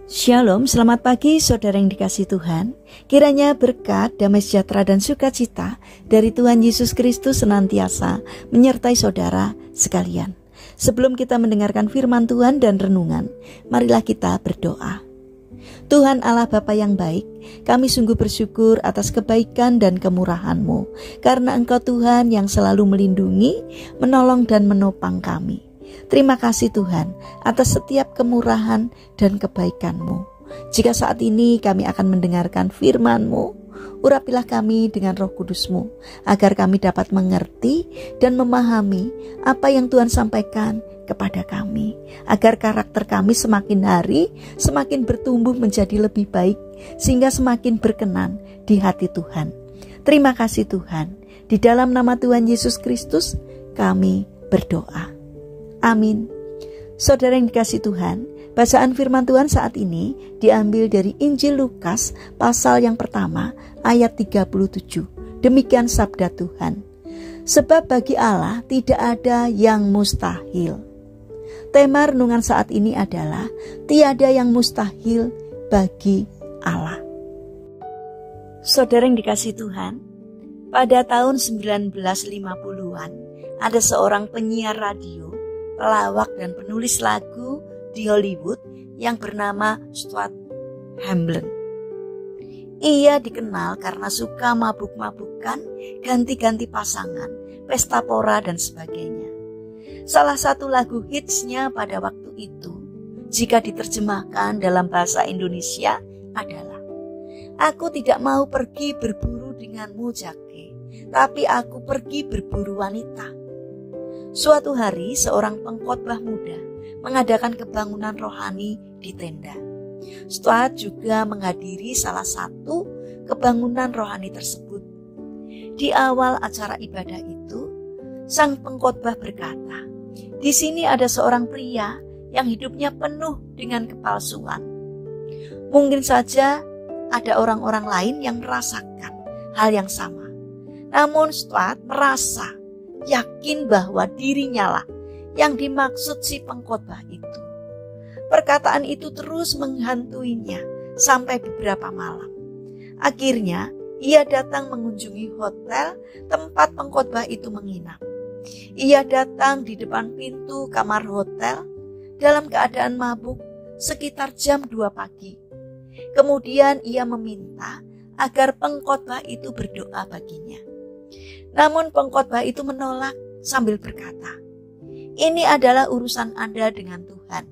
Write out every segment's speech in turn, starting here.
Shalom, selamat pagi saudara yang dikasihi Tuhan. Kiranya berkat, damai sejahtera dan sukacita dari Tuhan Yesus Kristus senantiasa menyertai saudara sekalian. Sebelum kita mendengarkan firman Tuhan dan renungan, marilah kita berdoa. Tuhan Allah Bapa yang baik, kami sungguh bersyukur atas kebaikan dan kemurahan-Mu, karena Engkau Tuhan yang selalu melindungi, menolong dan menopang kami. Terima kasih Tuhan atas setiap kemurahan dan kebaikan-Mu. Jika saat ini kami akan mendengarkan firman-Mu, urapilah kami dengan Roh Kudus-Mu, agar kami dapat mengerti dan memahami apa yang Tuhan sampaikan kepada kami, agar karakter kami semakin hari semakin bertumbuh menjadi lebih baik, sehingga semakin berkenan di hati Tuhan. Terima kasih Tuhan. Di dalam nama Tuhan Yesus Kristus kami berdoa. Amin. Saudara yang dikasihi Tuhan, bacaan firman Tuhan saat ini diambil dari Injil Lukas pasal yang pertama ayat 37. Demikian sabda Tuhan. Sebab bagi Allah tidak ada yang mustahil. Tema renungan saat ini adalah tiada yang mustahil bagi Allah. Saudara yang dikasihi Tuhan, pada tahun 1950-an ada seorang penyiar radio, pelawak dan penulis lagu di Hollywood yang bernama Stuart Hamblen. Ia dikenal karena suka mabuk-mabukan, ganti-ganti pasangan, pesta pora dan sebagainya. Salah satu lagu hitsnya pada waktu itu, jika diterjemahkan dalam bahasa Indonesia adalah, "Aku tidak mau pergi berburu denganmu Jake, tapi aku pergi berburu wanita." Suatu hari seorang pengkhotbah muda mengadakan kebangunan rohani di tenda. Stuart juga menghadiri salah satu kebangunan rohani tersebut. Di awal acara ibadah itu, sang pengkhotbah berkata, "Di sini ada seorang pria yang hidupnya penuh dengan kepalsuan. Mungkin saja ada orang-orang lain yang merasakan hal yang sama. Namun Stuart merasa yakin bahwa dirinya lah yang dimaksud si pengkhotbah itu. Perkataan itu terus menghantuinya sampai beberapa malam. Akhirnya ia datang mengunjungi hotel tempat pengkhotbah itu menginap. Ia datang di depan pintu kamar hotel dalam keadaan mabuk sekitar jam 2 pagi. Kemudian ia meminta agar pengkhotbah itu berdoa baginya. Namun pengkhotbah itu menolak sambil berkata, "Ini adalah urusan Anda dengan Tuhan,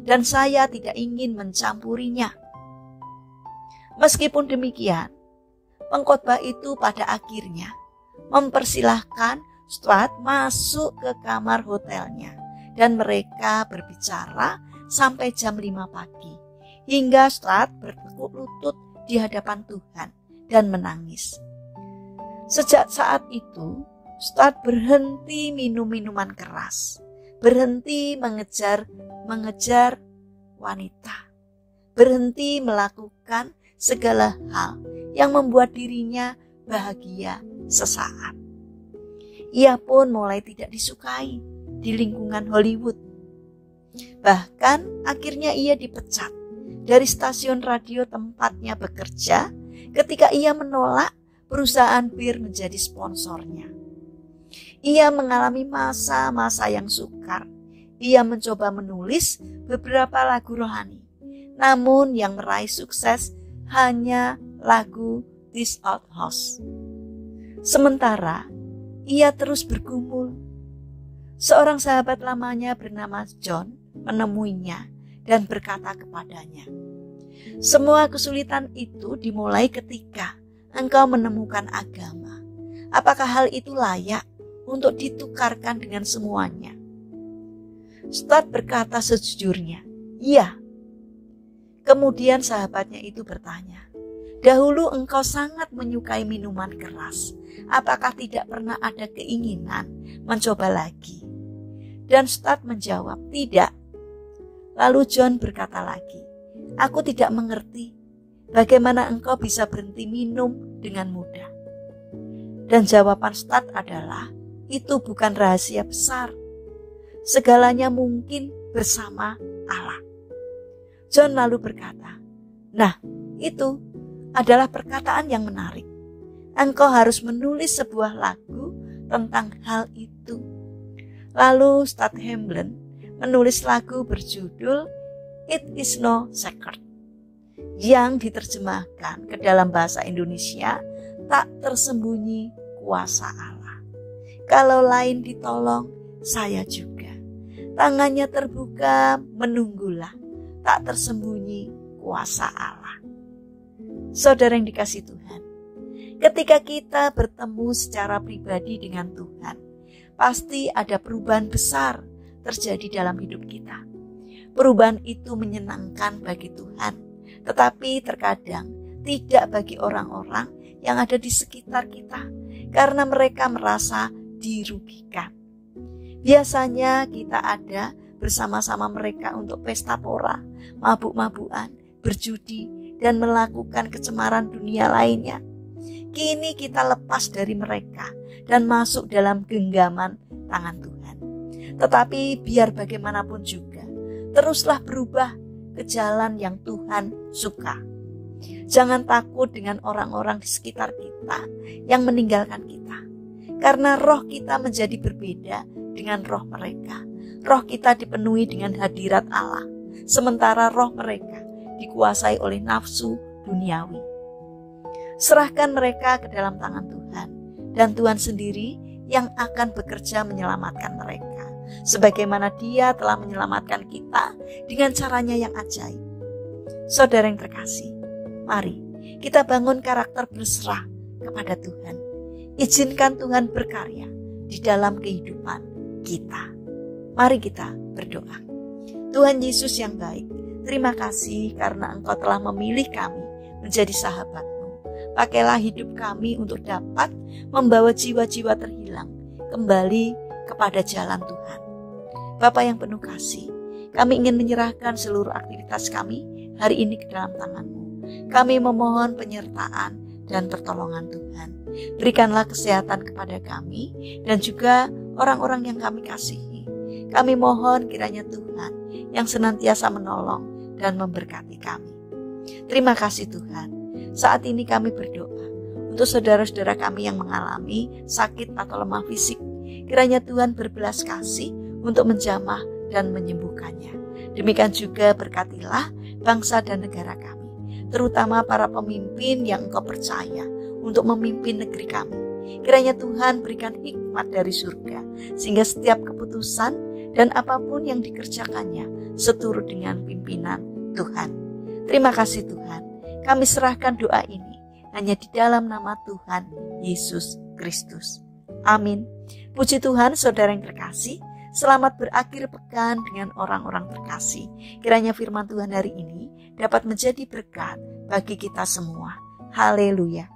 dan saya tidak ingin mencampurinya." Meskipun demikian, pengkhotbah itu pada akhirnya mempersilahkan Stuart masuk ke kamar hotelnya, dan mereka berbicara sampai jam 5 pagi, hingga Stuart bertekuk lutut di hadapan Tuhan dan menangis. Sejak saat itu, Stuart berhenti minum minuman keras, berhenti mengejar wanita, berhenti melakukan segala hal yang membuat dirinya bahagia sesaat. Ia pun mulai tidak disukai di lingkungan Hollywood. Bahkan akhirnya ia dipecat dari stasiun radio tempatnya bekerja ketika ia menolak perusahaan bir menjadi sponsornya. Ia mengalami masa-masa yang sukar. Ia mencoba menulis beberapa lagu rohani, namun yang meraih sukses hanya lagu This Old House. Sementara ia terus bergumul. Seorang sahabat lamanya bernama John menemuinya dan berkata kepadanya, "Semua kesulitan itu dimulai ketika engkau menemukan agama. Apakah hal itu layak untuk ditukarkan dengan semuanya?" Stuart berkata sejujurnya, "Iya." Kemudian sahabatnya itu bertanya, "Dahulu engkau sangat menyukai minuman keras. Apakah tidak pernah ada keinginan mencoba lagi?" Dan Stuart menjawab, "Tidak." Lalu John berkata lagi, "Aku tidak mengerti bagaimana engkau bisa berhenti minum dengan mudah?" Dan jawaban Stuart adalah, "Itu bukan rahasia besar. Segalanya mungkin bersama Allah." John lalu berkata, "Nah, itu adalah perkataan yang menarik. Engkau harus menulis sebuah lagu tentang hal itu." Lalu Stud Hamblen menulis lagu berjudul It Is No Secret, yang diterjemahkan ke dalam bahasa Indonesia, tak tersembunyi kuasa Allah. Kalau lain ditolong, saya juga. Tangannya terbuka, menunggulah, tak tersembunyi kuasa Allah. Saudara yang dikasihi Tuhan, ketika kita bertemu secara pribadi dengan Tuhan, pasti ada perubahan besar terjadi dalam hidup kita. Perubahan itu menyenangkan bagi Tuhan, tetapi terkadang tidak bagi orang-orang yang ada di sekitar kita, karena mereka merasa dirugikan. Biasanya kita ada bersama-sama mereka untuk pesta pora, mabuk-mabukan, berjudi, dan melakukan kecemaran dunia lainnya. Kini kita lepas dari mereka dan masuk dalam genggaman tangan Tuhan. Tetapi biar bagaimanapun juga, teruslah berubah ke jalan yang Tuhan suka. Jangan takut dengan orang-orang di sekitar kita yang meninggalkan kita, karena roh kita menjadi berbeda dengan roh mereka. Roh kita dipenuhi dengan hadirat Allah, sementara roh mereka dikuasai oleh nafsu duniawi. Serahkan mereka ke dalam tangan Tuhan, dan Tuhan sendiri yang akan bekerja menyelamatkan mereka, sebagaimana Dia telah menyelamatkan kita dengan caranya yang ajaib. Saudara yang terkasih, mari kita bangun karakter berserah kepada Tuhan. Izinkan Tuhan berkarya di dalam kehidupan kita. Mari kita berdoa. Tuhan Yesus yang baik, terima kasih karena Engkau telah memilih kami menjadi sahabat-Mu. Pakailah hidup kami untuk dapat membawa jiwa-jiwa terhilang kembali kepada jalan Tuhan. Bapa yang penuh kasih, kami ingin menyerahkan seluruh aktivitas kami hari ini ke dalam tangan-Mu. Kami memohon penyertaan dan pertolongan Tuhan. Berikanlah kesehatan kepada kami dan juga orang-orang yang kami kasihi. Kami mohon kiranya Tuhan yang senantiasa menolong dan memberkati kami. Terima kasih Tuhan. Saat ini kami berdoa untuk saudara-saudara kami yang mengalami sakit atau lemah fisik. Kiranya Tuhan berbelas kasih untuk menjamah dan menyembuhkannya. Demikian juga berkatilah bangsa dan negara kami, terutama para pemimpin yang Engkau percaya untuk memimpin negeri kami. Kiranya Tuhan berikan hikmat dari surga, sehingga setiap keputusan dan apapun yang dikerjakannya seturut dengan pimpinan Tuhan. Terima kasih Tuhan. Kami serahkan doa ini hanya di dalam nama Tuhan Yesus Kristus. Amin. Puji Tuhan, saudara yang terkasih. Selamat berakhir pekan dengan orang-orang terkasih. Kiranya firman Tuhan hari ini dapat menjadi berkat bagi kita semua. Haleluya.